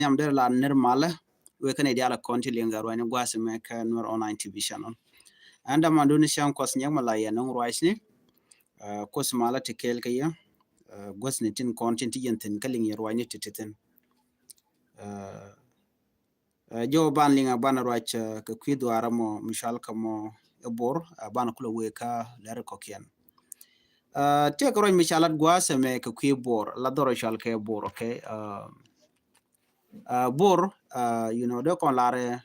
nyam der la normal we kan ideala konti linga ro ni gwase me ka nur online tv channel anda mandu ni shan kos nyam la ya non rois ni kos mala te kel ka ya gwas ni tin content yentin kaling ya ro ni tititen jo ban linga ban roach ka kwidu aramo mishal kamo ebor ban kula we ka ler ko kien te ko mishalat gwase me ka kwibor la doro shal ke bor okay bor you know de kon lare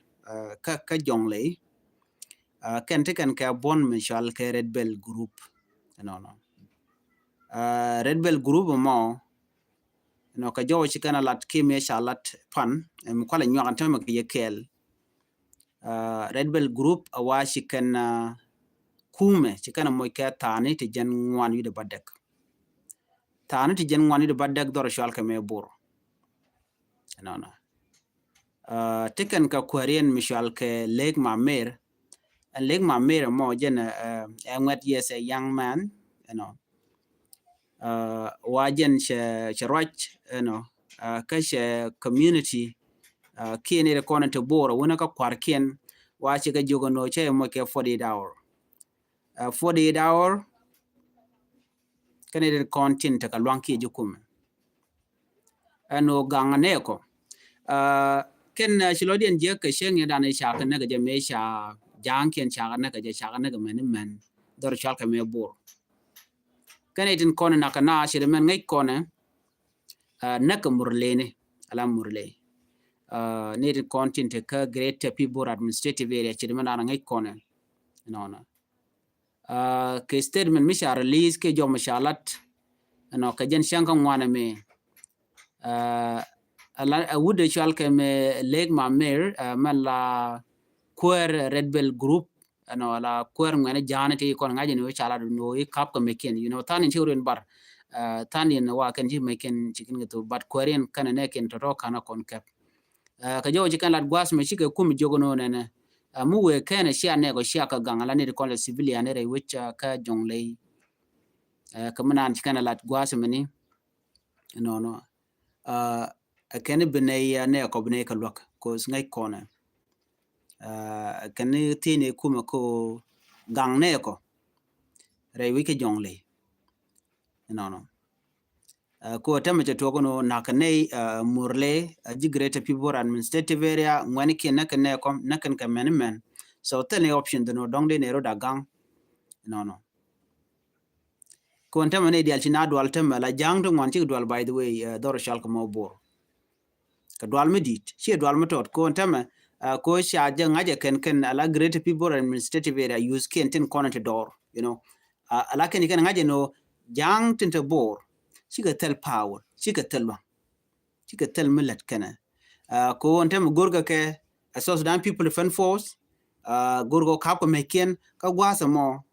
ka jongle ken te ken ka bon mishal ke red bell group no red bell group mo no ka jowo ci kana lat ki me shalat pan em ko la nyokan tam ke yekel red bell group awashi kana kume ci kana moy ka tani te jen ngwan yu de badek tani te jen ngwan yu de badek dor shal ka me bor no teken ka kwarien mishal ke leg mamer and leg mamer mo jen ngwet yes a young man you know wajen she roch you know ka she community kene de kono to bor wona ka kwarkien wa ci ga jogo no che mo ke 48 hour 48 hour kene de content ka lwanki jukum ano gangane ko ken shilodien je ka sheng ya dane sha kan ga je me sha jang ken sha na ga je sha na ga men dor chal ka me bor kene tin kono na kana shi men ngai kono na ka murlene ala murle needed content ka great people administrative area shi men na ngai kono no ke statement mi sha release ke jo mashalat no ka jen shang kan wana me would chal ke me leg ma mer man la queer red bell group no la queer ngane janati kon ngaje no chala no e kap ko meken you know tanin children bar tanin wa kan ji meken chikin to but queerian kan ne ken to kana kon kap ka jo chikan lat gwas me chike kum jogo no ne mu we ken sha ne go sha ka gangala ne kon civilian ne re which ka jonglei ka manan chikan lat gwas me ni no ken bene ne ko bene ka lok ko ngai kona kan tine kuma ko gang ne ko re wike jongle no ko tamaje to kono nakane murle ji greater people administrative area ngwani ke nakane ko nakan ka men so tane option no dongde ne ro da gang no ko tamane dial ci na dwal tamala jang to ngwan ci dwal by the way dor shal ko mo bor ka dwal medit ci dwal metot ko tama ko sha janga je ken ala great people administrative area use ken tin konante door you know ala ken ngaje no jang tin to bor ci ga tel power ci ga tel millet kana ko ontem gorga ke so Sudan people defense force gorgo ka ko meken ka gwasa mo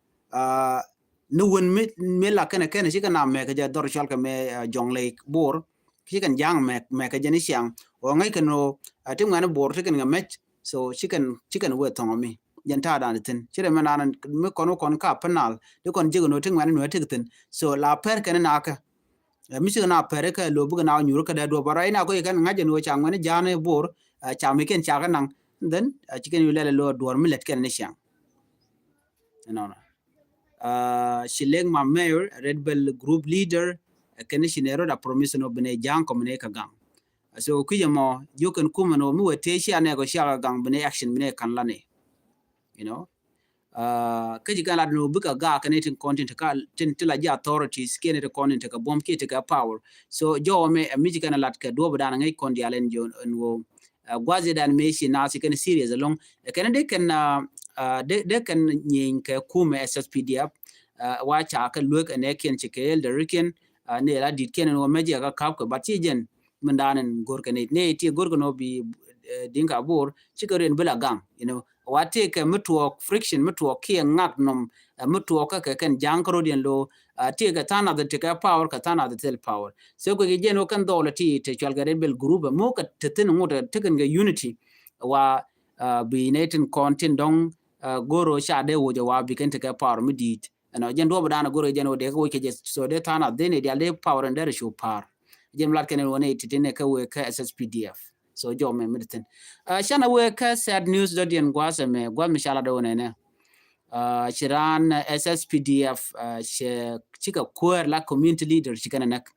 no won me la kana ci kana me ka dor shal ka me jongle bor ci kan jang me ka jeni siang o ngai kano atim ngana bor te kan ngamet so chicken we tongomi janta dan tin chire manan me kono kon ka panal de kon jigo no tin ngana no tin so la per kan na ka mi sig na per ka lo bu na nyuru ka da do bara ina ko kan ngaje no cha ngane jane bor cha me ken cha kan nan then chicken le lo dor millet ken ne siang no shileng ma mayor red bell group leader ken shinero da promise no bene jang ko ne ka gang so kujamo you can come no mu te shi ane go sha gang bene action bene kan lane you know kaji kala no buka ga connecting content ka tin tila ja authorities kene the content ka bom ke ka power so jo me miji kana lat ka do bada ngai kon dialen jo no gwaze dan me shi na si kan series along kan de kan de kan nyin ka kuma SSPDF wa cha ka look ane ken chikel the riken ne la dit ken no meji ka kap ko bati jen mandanen gorkane ne ti gorgono bi dinka bor chikaren bela gang you know wate ke mutuo friction mutuo ke ngak nom mutuo ka ken jankro den lo ti ga tana the take power ka tana the tel power so ko ge no kan dole ti te chalgare bel group mo ka teten ngota teken ga unity wa bi netin content dong goro sha de wo wa bi ken take power midit no jen do bana goro jen o de ko ke so de tana de ne de power and there show power jem lat kenen woni titine ka we ka SSPDF so jo me mediten shana we ka sad news do dien gwasa me gwa mishala do ne chiran SSPDF she chika kwer la community leader chikana nak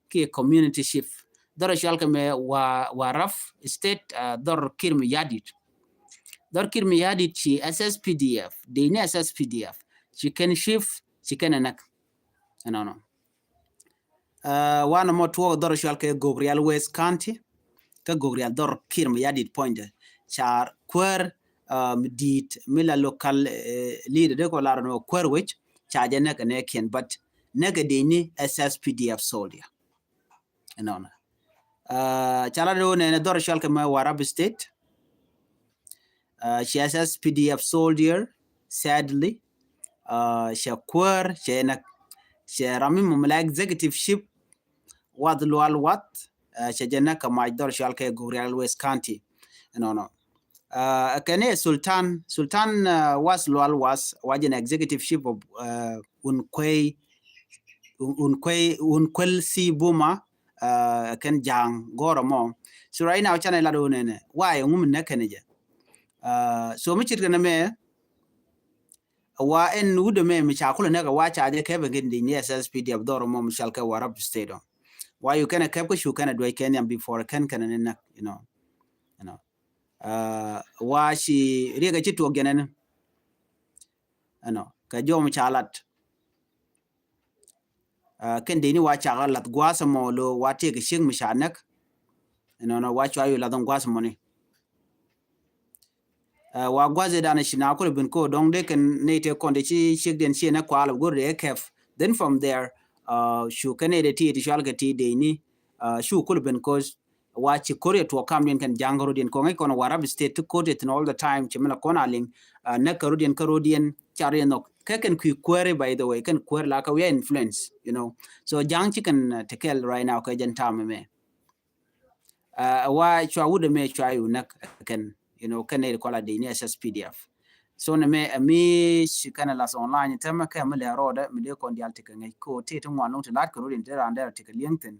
ki community shift dor shalka me wa raf state dor kirmi yadit chi SSPDF de ne SSPDF chicken shift chikana nak no wana mo tuwo dor shalka Gogrial West County ka Gogrial dor kirmi yadit point char kwer dit mila local leader de ko larno kwer which charge ne ne ken but nega de ni SSPDF soldier no chala do ne dor shalka ma Warab state she SSPDF soldier sadly she kwer she na she rami mumla executive ship wad lual wat she jana ka ma dor shalka Gogrial West County no kane Sultan was lual was wajin executive ship of unkwel si buma kan jang goro mo so right now channel la do ne why ngum ne kane so mi chit kana me wa en wude me mi cha kula ne ga wa cha je ke be gindi ni SSPDF doro mo mi shalka Warab state why you can keep ko shu kana do Kenya before kan ne you know wa shi riga ci to genen ano ka jom chalat ken deni wa chalat gwasa mo lo wa te ga shing mishanak no wa cha yu la don gwasa mo ni wa gwaze dana shina ko bin ko don de ken ne te konde ci shig den shi na kwala go de kef then from there shu kane de ti shal ga ti deni shu ko bin ko wachi Korea to come in kan jangaro din ko ngai kono Warab state to quote it all the time chimela kona ling na karodian chari no keken ku query by the way kan query la ka we influence you know so jang chicken tekel right now ka jantame me wa chwa wude me chwa yu nak kan you know kan ne kola de ni SSPDF so ne me mi shikana las online tema ka me le roda me de kon dial tikan ngai ko te to ngwan to lat karodin te ran der tikan liengten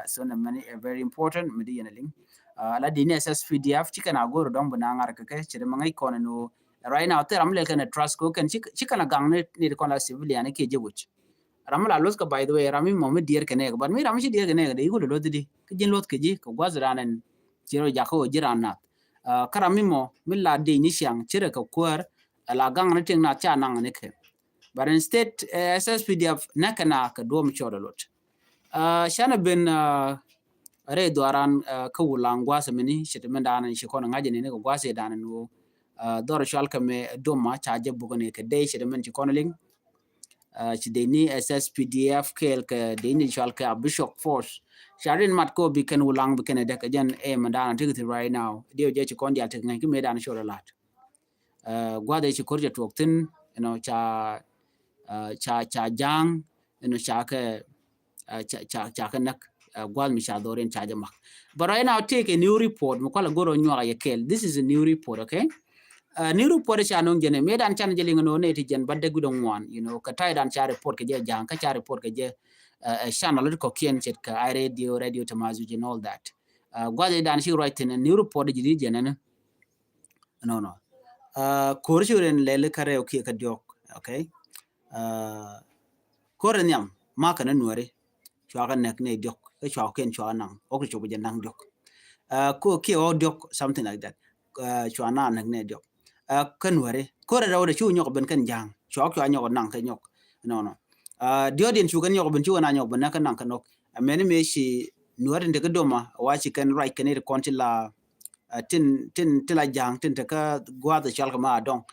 so na many very important media link la dini SSPDF chikana goro don bana ngar ka chire mangai kono no right now te ramle kana trust ko kan chikana gang ne ko la civilian ke jebuch ramla los ka by the way rami mo me dier kene but mi ramshi dier kene de yugo lo didi ke jin lot ke ji ko gwazranen chiro jako jirana karami mo milla de ni siang chire ka kwar la gang ne ting na cha nang ne ke but instead SSPDF nakana ka dom choro lot shana ben re doaran ka wulang gwasa mini shitmen danan shi kono ngaje ne ko gwasa danan no dor shalka me doma chaje bugone ke de shitmen shi kono ling shi de ni SSPDF kel ke de ni shalka bishop force sharin mat ko bi ken wulang bi ken de ka jen e mandana tigiti right now dio je shi kondi atek ngai ki me dan shoro lat gwade shi korje toktin you know cha jang you know cha ke chakanak gwal mi shadoren chaja mak but right now take a new report mukola goro nywa yekel this is a new report okay new report cha non jene medan chan jeli ngono ne ti jen badde gudon wan you know ka tay dan cha report ke je jang ka cha report ke je channel ko kien chet ka radio tamazu and all that gwal dan shi right in a new report jidi jene no korjuren lele kare okay ka diok okay korenyam maka na nuare chwa nek ne diok ke chwa ken chwa nang ok chu bu nang diok ko ke o diok something like that chwa na nek ne diok kan ware ko ra chu nyok ben kan jang chwa nyok nang ke nyok no dio din chu kan nyok ben chu na nyok ben kan nang kan ok meni me shi nuare de doma wa chi kan right kan ne konti la tin la jang tin te ka gwa da chal ma dong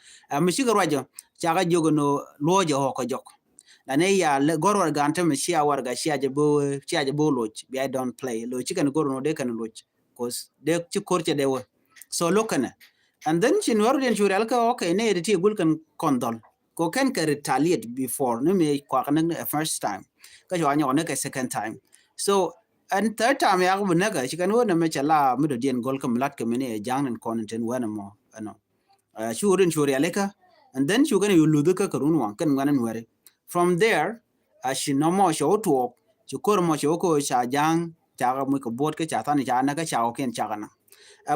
mi shi ga rajo cha ga jogo no loje ho ko jok lane ya gorwar ganta me shia warga shia je bo loch bi I don't play lo chicken goro no de kan loch cause de chi korche de wo so lokana and then chin waru den chural ka okay ne de ti gul kan kondol ko kan ka retaliate before no me kwa kan first time ka jo anyo ne ka second time so and third time ya bu naga chicken wo na me chala mi do den gol kam lat ka me ne jang nan content wana mo ano churin chural ka and then chu kan yu ludu ka karun wan kan ngana nware from there she no more show to she ko mo show ko sha jang chaga mu ko bot ke cha tan cha na ka cha o ken cha na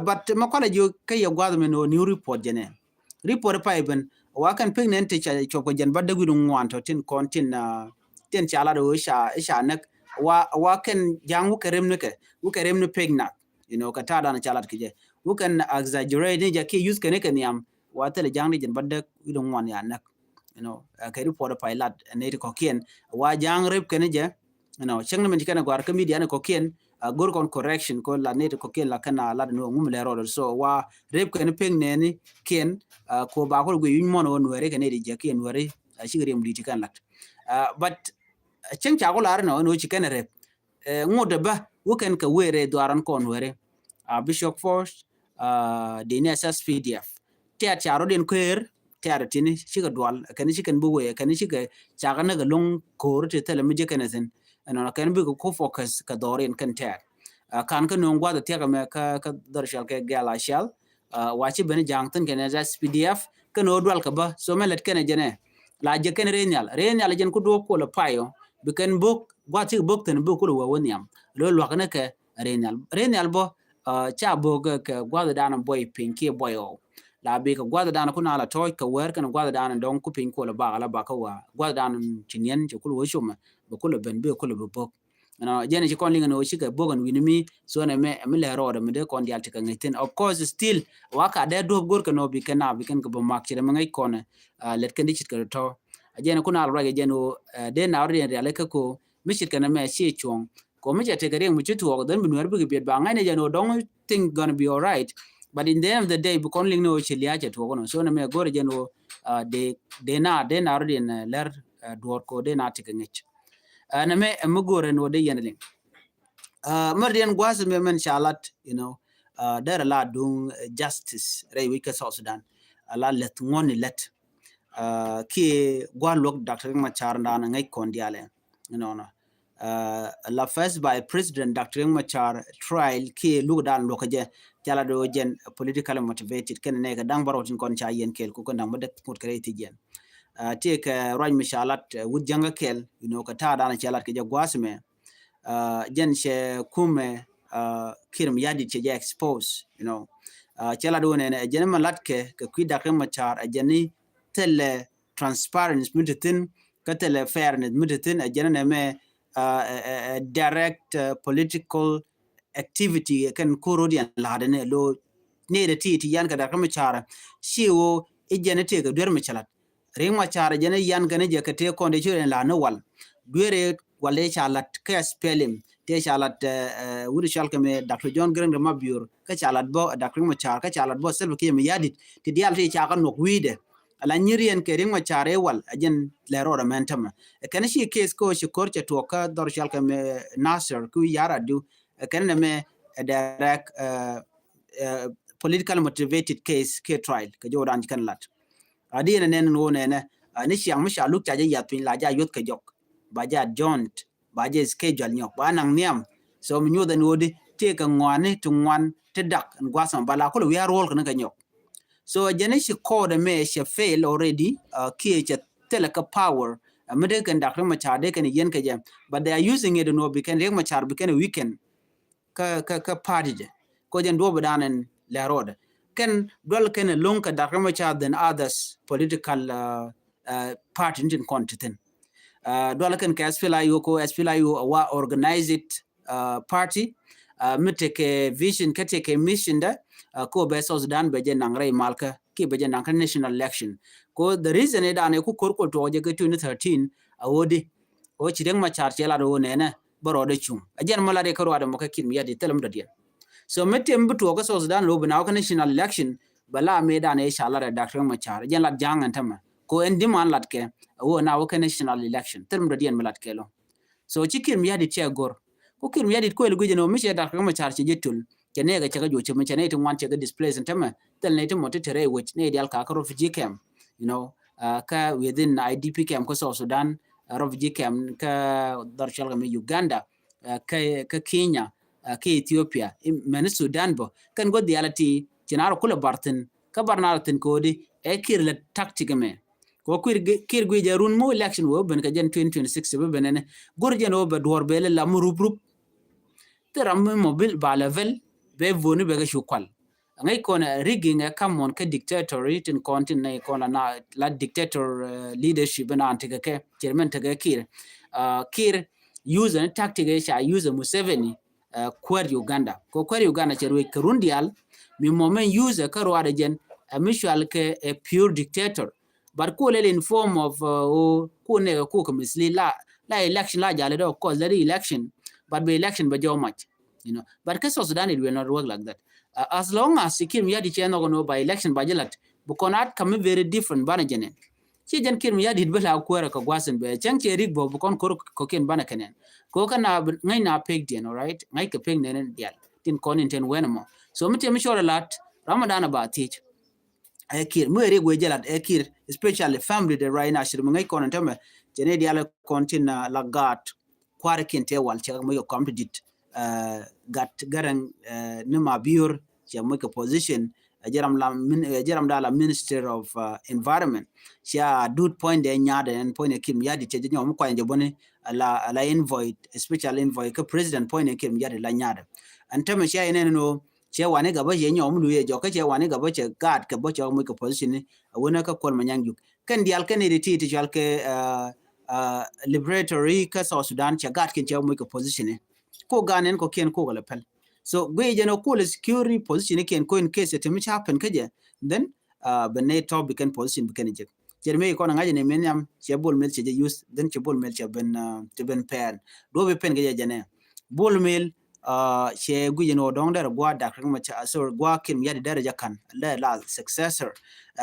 but makola jo ke yo gwad me no new report jene report pa even wa kan ping nen te cha ko jen badde gudu ngwan to tin kon tin tin cha la do sha nak wa kan jangu kerem ne ke u kerem ne peg na ka ta da na cha la ke je u kan exaggerate ne ja ke use ke ne ke niam wa tele jang ni jen badde gudu ngwan ya nak ke report pa lat ne ko kien wa jang rep ke ne je cheng ne men kana gwar ka media ne ko kien gor kon correction ko la ne ko kien la kana la no ngum le ro so wa rep ke ne peng ne ni kien ko ba ko gu yun mon won were ke ne di je kien were shigrim di kan lat but cheng cha ko la no chi kana rep ngode ba wo ken ka were dwaran kon were bishop force the NSS PDF tia cha ro den kwer tia tini shiga dwal kan shi kan buwe kan shi ga cha ga na ga long ko te tele mi je kan sen ana kan bi ko focus ka dorin kan tia kan ka no ngwa da tia ka me ka dar shal ka gala shal wa chi ben jang tan kan NSS PDF kan no dwal ka ba so melet kan jene la je kan renyal jen ko do ko la payo bi kan bok wa chi bok tan bu ko wa wonyam lo kan ka renyal bo cha boga ka gwada dana boy pinki boy o la be ka gwada dana kuna la toy ka wer kan gwada dana don ku pin ko la ba ka wa gwada dana chinyen je kulu shuma be kulu ben be kulu be bok jene ji kon linga no shi ka bogan winimi so na me le ro da me de kon dial tika ngitin of course still wa ka de do gor ka no bi kan ka bo mak chire ngai kon let kan dichit ka to jene kuna ra ge jeno de na ri ya le ka ko michit kana me shi chong ko mi jate kare mu chitu ko dan binwar bi biet ba ngai ne jano don't think gonna be all right but in the end of the day bu kon ling no chilia che to kono so na me gore jano de na ro den ler dor ko de na tikengech na me mu gore no de yenling mardian gwas me men shalat there la doing justice ray we ka South Sudan ala let ngoni let ki gwalok Dr. Machar ndana ngai kondiale no la first by President Dr. Machar trial ki lugdan lokaje jala do jen politically motivated ken ne ga dang barotin kon cha yen kel ko ndang mede put create jen take raj mishalat wud janga kel ka ta dana chalat ke jagwasme jen she kume kirim yadi che expose chala do ne jen malatke ke ku Dr. Machar ajeni tele transparency mutin ka tele fairness mutin ajena ne me direct political activity kan korodian ladane lo ne da ti yan ka Dr. Machar shiwo ijene te ga der michalat ring Machar jene yan gane je ka te konde chure la no wal duere wale chalat ka spelling te chalat wuri shalka me Dr. John Greng de Mabior ka chalat bo Dr. Machar ka chalat bo self ke me yadit ti dial te cha kan nok wide ala nyirien ke ring Machar wal ajen lero mentama kan shi case ko shi korche to ka dor shalka me Nasser ku yara du kan me direct political motivated case ke trial ka joran kan lat adina nen no ne ni siang mi shaluk ta ya pin la ja yot ka jok ba ja joint ba je schedule nyok ba nang niam so mi nyoda no di te ka ngwane to ngwan te dak ngwasam bala ko we are all kan ka nyok so jene shi code me she fail already ki che teleka power mede kan Dr. Machar de kan yen ka jam but they are using it no be kan Dr. Machar be kan weekend ka party de ko jen do badanen la road kan dol kan long ka Dr. Machar than others political party in content dol kan ka SPLIU wa organize it party mete ke vision ka te ke mission da ko be South Sudan be jen nangrai malka ki be jen nang national election ko the reason e da ne ku korko to je ke 2013 awodi o chireng Machar chela do ne na baro de chung ajen mala de karo da maka kin yadi telam da dia so mete mbuto ko South Sudan lo bina ko national election bala me da ne inshallah da Dr. Machar jen la jangan tama ko en diman lat ke wo na wo national election telam da dia malat ke lo so chikin yadi che gor ko kin yadi ko el gujeno mi che Dr. Machar che jetul ke ne ga che ga joche mi che ne tin wan che ga displace tama tel ne tin mote tere which ne dial ka refugee camp ka within IDP camp ko South Sudan refugee camp ka darshal ga Uganda ka Kenya ka Ethiopia men Sudan bo kan go dialati tinaro kula bartin ka barnaratin ko di e kirle tactic me ko kir gui jarun mo election wo ben ka jen 2026 be benene gorjen o be dor bele la mu rup te ram mobil ba level be vonu be ga shukwal ngai kona rigging a come ke dictatorship tin kontin nei kona na la dictator leadership na antiga ke chairman ta kir kir use an tactic sha use Museveni kwar Uganda ko kwar Uganda cherwe Kurundial mi moment use ka rwada jen a mutual ke a pure dictator but ko le in form of ko ne ko misli la election la jale do cause the election but the election ba jo much but case of Sudan it will not work like that as long as Kir Mayadi cheno no by election by jalat bukonat come very different bana jenen ci jan Kir Mayadi bela kwara ka gwasen be chan che rig bo bukon ko ken bana kenen ko kana ngai na peg den all right ngai ka peg nenen dial tin konin ten wenamo so mite mi shora lat Ramadan ba teach Kir mu rig we jalat Kir especially family the right now shir ngai konin teme jene dial kontin la gat kwara kente wal che mo yo compete gat garang nima biur che mo ko position jaram dala minister of environment sia dud point de nyaade en point Kim Yadi che nyom ko anje bone la envoy special envoy ko president point Kim Yadi la nyaade antama sia ene no che wane gaba je nyom lu ye jo ka che wane gaba che gat ka bo che mo ko position wona ka kol manyang juk kan dial kan editi ti jal ke liberatory ka Sudan che gat kin che mo ko position ko ganen ko ken ko wala pel so gwe jeno ko security position ken ko in case it might happen kaje then bene to become position become je jerme ko ngaje ne menyam che bol mel che use then che bol mel che ben pen do be pen gaje jene bol mel che gwe jeno dong der gwa da ma cha so gwa Kim Yadi daraja kan la successor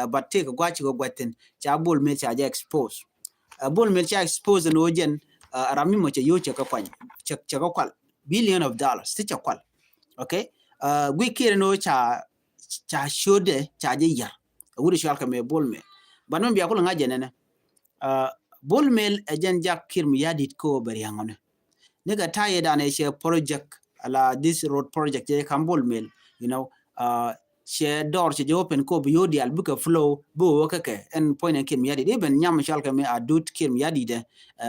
but take gwa chi go gwaten cha bol mel cha ja expose bol mel cha expose no jen rami mo che yo che ka kwany che ka kwal billion of dollars ti cha kwal okay gwi kire no cha shode cha je ya wuri shal ka me bol mel banon biya ko ngaje nene bol mel ejen jak Kir Mayadi ko bari hangone nega taye da ne she project ala this road project je kan bol mel she door che open ko bi yodi al buka flow bo wakake en point Kir Mayadi de ben nyam shal ka me adut Kir Mayadi de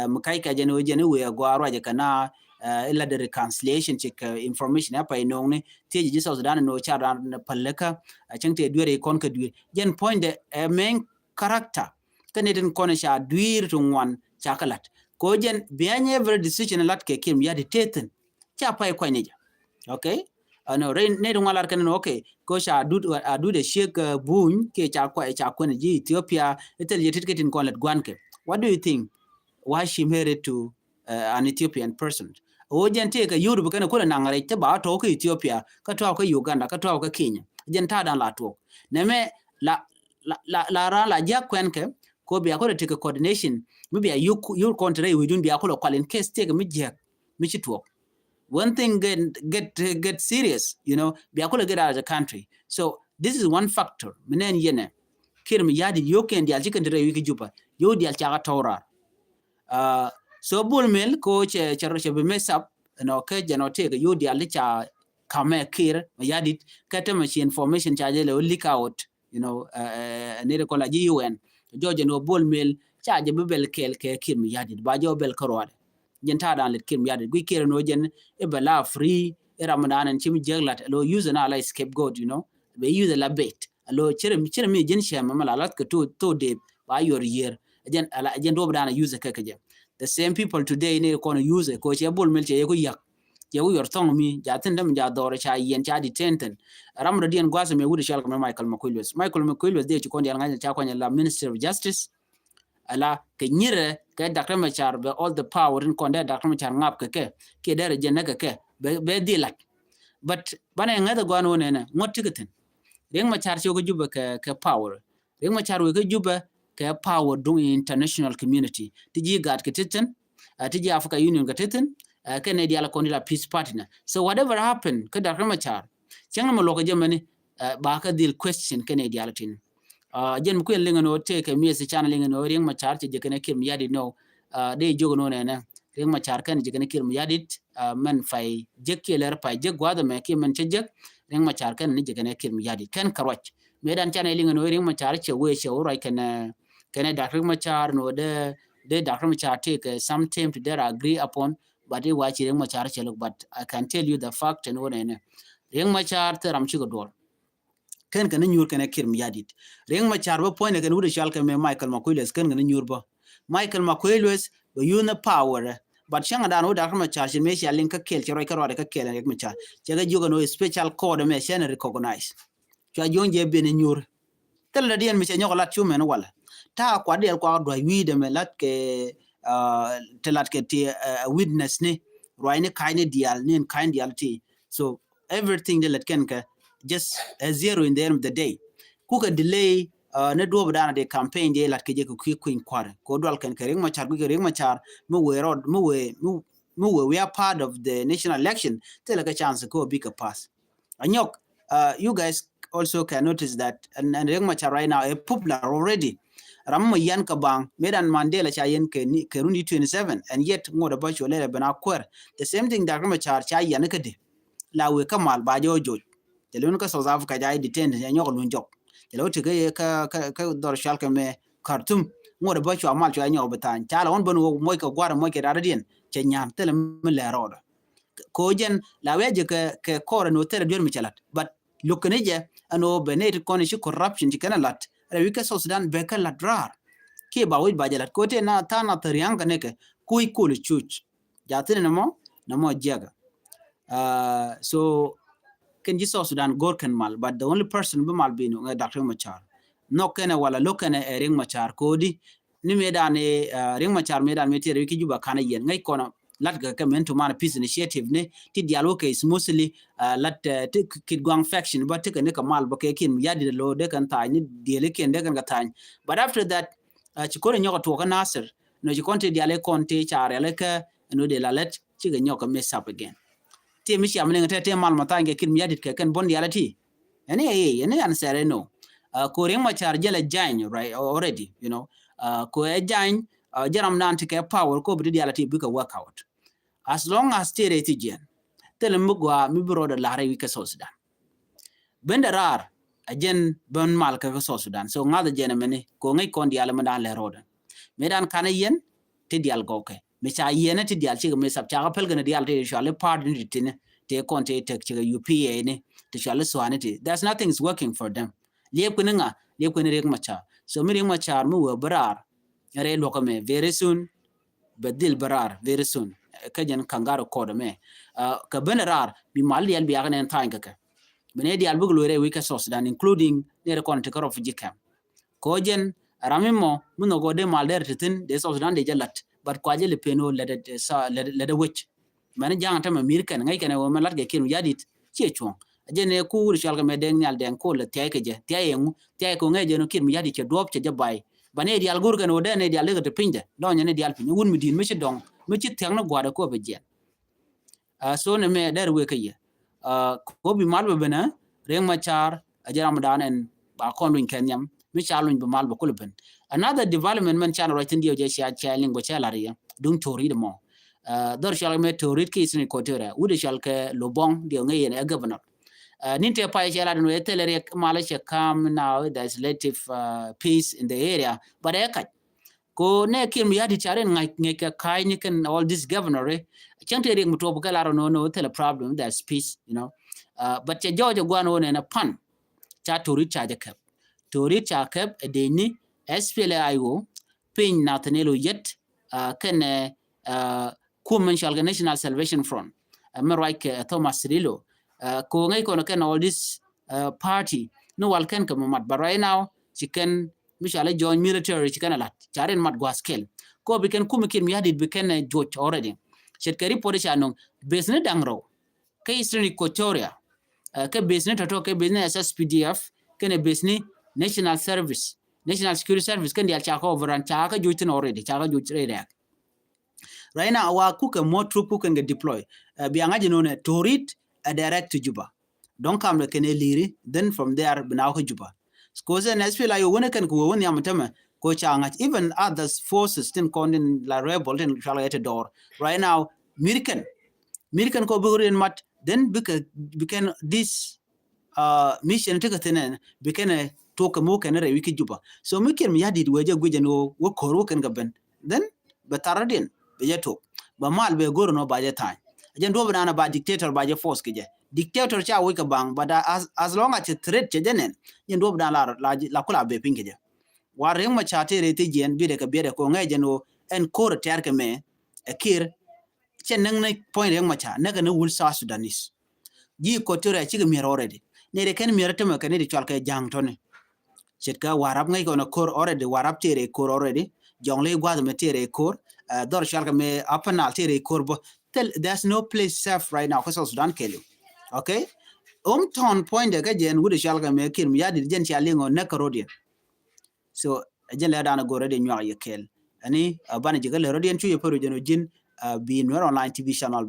mukai ka jeno jene we gwaro je kana illa the reconciliation check information apa inong ne teji ji South Sudan no cha ran palaka changte duere kon ka duer gen point the main character kaneten kon sha duer to one chakalat ko gen behind every decision lat ke Kir Mayadi teten cha pai ko ne okay no rain ne dum alar kan okay ko sha adu de shek buñ ke cha ko ne ji Ethiopia etel yetit ketin kon lat gwanke what do you think why she married to an Ethiopian person ojen te ka yuru kana kula nangare te ba to ko Ethiopia ka to ko Uganda ka to ko Kenya jen ta dan la to neme la ja kwenke ko biya ko te coordination mi biya you country we dun biya ko kwalen case te mi je mi ci to one thing get serious biya ko get out of the country so this is one factor minen yene Kir Mayadi yoken dial cikin dire wiki juba yo dial cha tawra so bol mel ko che be mesap ke jano te yo dial cha kame Kir Mayadi kata ma information cha le leak out ne ko la UN joje no bol mel cha je bel kel ke Kir Mayadi ba jo bel korode jenta dan le Kir Mayadi gui Kir no jen e bala free e Ramadan en chimi jeglat lo use na la scapegoat be use la bait alo chere mi jen shema malalat ke to de ba yor year jen do dana use ke je the same people today ne ko use ko che bol mel che ko yak je yor tong mi ja ten dem ja dore cha yen cha di tenten ramro dien gwasa me wudi shal ko Michael Makuilus de ko ndial nganya cha ko la Minister of Justice ala ke nyire ke Dr. Machar be all the power in konde Dr. Machar ngap ke dere je ne ke be dilat but bana ngada gwano ne ngotikaten Riek Machar ko juba ke power Riek Machar we ke juba ke power do international community tiji gat ke teten tiji Africa Union ke teten ke ne diala konila peace partner so whatever happen ke Dr. Machar changa mo loko jamani ba ka dil question ke ne diala tin jen ko lenga no te ke mi se channel lenga no Riek Machar je ke ne Kir Mayadi no de jogo no ne Riek Machar kan je ke ne Kir Mayadi man fay jekke ler pay jeg gwada me ke man chejek Riek Machar kan ni je ke ne Kir Mayadi kan karwach medan channel lenga no Riek Machar che we che ora can Dr. Machar no de Dr. Machar take some time to there agree upon but it watch Riek Machar chelok, but I can tell you the fact and what I know. Riek Machar te ram chigo dol. Ken kan nyur ken kir mi yadit. Riek Machar ba point kan wude shal kan me Michael Makuiles ken kan nyur ba. Michael Makuiles ba yuna power but shanga dan wuda kan Machar shin me shal link ka kel chero ka rode ka kel Riek Machar. Chega joga no special code me shen recognize. Cha jonje ben nyur. Tel la dien me nyoko lat chumen wala. Ta kwa del kwa do wi de me lat ke telat ke ti witness ni roine kind dial ni kind dial ti. So everything de let ken ka just a zero in the end of the day. Kuka delay ne do bana de campaign de lat ke je ku queen kware ko dol ken Riek Machar ku Riek Machar mu we rod we are part of the national election tell a chance ko big pass anyok you guys also can notice that and Riek Machar right now is popular already Rammo yan kabang medan Mandela cha yen ke rundi 27 and yet ngoda ba chole bana kwer the same thing that Riek Machar cha yan ke de la we kamal ba jojo telun ka South Africa jay detain ya nyoko lun jok telo tige ka dor shal ka me Khartoum ngoda ba chu amal chu nyoko betan chala on bonu moy ka gwara moy ke radien che nyam tele me le roda ko jen la weje ke kore no tere dior mi chalat but lukene je ano benet kon shi corruption ti kana lat rewi ka South Sudan be ka ladrar ke ba wi ba jalat ko te na ta na teriang ka ne ke kuy kul chuch jatene namo jaga so can you South Sudan gor kan mal but the only person be mal binu nga Dr. Machar no kene wala lokene Riek Machar kodi ni medane Riek Machar medan metere ki juba kana yen ngai kono lat ga kamento man peace initiative ne ti dialogue is mostly lat kid gwang faction but take ne kamal ba ke kin yadi lo de kan ta ni diele ken de kan ta but after that chikore nyoko to ka Nasser no chikonte diale konte chare leka no de la let chiga nyoko mess up again ti mi amne te mal mata nge kin yadi ke kan bon dialati ene answer no ko Riek Machar jela jany right already you know ko jany jaram nan ke power ko bi dialati bi ka work out as long as tere ti jen tele mugwa mi broda la rewi ka South Sudan bendarar ajen ban mal ka South Sudan so ngada jene meni ko ngai kon diala mandan le roda medan kana yen te dial goke me cha yene te dial chi me sab cha pel gana dial te shale pardon ditine te kon te tek chi UPA ne te shale swanity there's nothing is working for them liep kuninga liep kun Riek Machar so mi Riek Machar mu barar re lokame very soon badil barar very soon kajan kangaro code me ka benarar bi mal dial bi agane tanga ka bene dial buglo re wika South Sudan including ne kon te karo fuji kam kojen ramimo muno gode mal der tin de South Sudan de jalat but kwaje le peno le de witch man jang ta American ngai kana wo malat ge kinu yadit che chong ajene ku rishal ga meden nyal den ko le tay ke je tay yengu tay ko ngai je no kin yadi che dop che jabay bane dial gur kan wode ne dial le de pinje do nyane dial pin wun mi din mi che dong mi che tang na gwada ko be je so ne me der we ke ye ko bi mal be bena Riek Machar ajaram dan en ba kon win kenyam mi chalun be mal be kulben another development man chan right indio je sha chaling go chalari dung tori de mo dor shal me tori ki sin ko tora ude shal ke lobong de ngai ne governor ninte pa chala no etelere malaysia come now the legislative peace in the area but ekat ko ne kim yadi charen ngai ka kai ni kan all this governor chante ring muto bukala no tell a problem there's peace you know but che jojo gwano ne na pan cha tori cha jakap tori cha kap de ni SPLIO pin natanelo yet kan Kuman Shalga National Salvation Front America Thomas Cirillo ko ngai ko kan all this party no wal kan ka mat but right now she can mishala join military she can a lot charen mat gwaskel ko bi kan kum kin mi hadid bi kan George already shet kari podisha no business dangro ka Eastern Equatoria ka business to ka business SSPDF kan business national service national security service kan dia cha ko overan cha ka juitin already cha ka juitin right now our cook more troop who can get deployed biangaji no ne torit direct to Juba don't come like an eliri then from there now Juba because then SPLI you want can go when yamatama ko changa even other forces tin condin la rebel tin shalated door right now American ko bugurian mat then became this mission take tenen became talk mo can re wiki Juba so mikin mi yadi weje guje no wo koro kan gaben then bataradin bejeto ba mal be goro no ba je tan jen do bana ba dictator ba je force ke je dictator cha we ka bang but as long as it threat je jenen jen do bana la kula be pinke je war ma cha te re ti jen bi de ka be de ko ngai jeno en kor ter ke me kir chen nang ne point yang ma cha ne ga ne wul sa Sudanese ji ko tere chi mi already ne de ken mi rete ma ken de chal ke jang tone chet ka warap ngai ko na kor already warap tere kor already jongle gwa me tere kor dor chal ke me apanal tere kor bo there's no place safe right now because Sudan kelu okay ton point de ga jen wude chal ke me kir mi yadi jen chalingo ne karodian so jen la dana go ready nyaa yekel ani bana jigal rodien chu ye peru jeno jin bi no online tv channel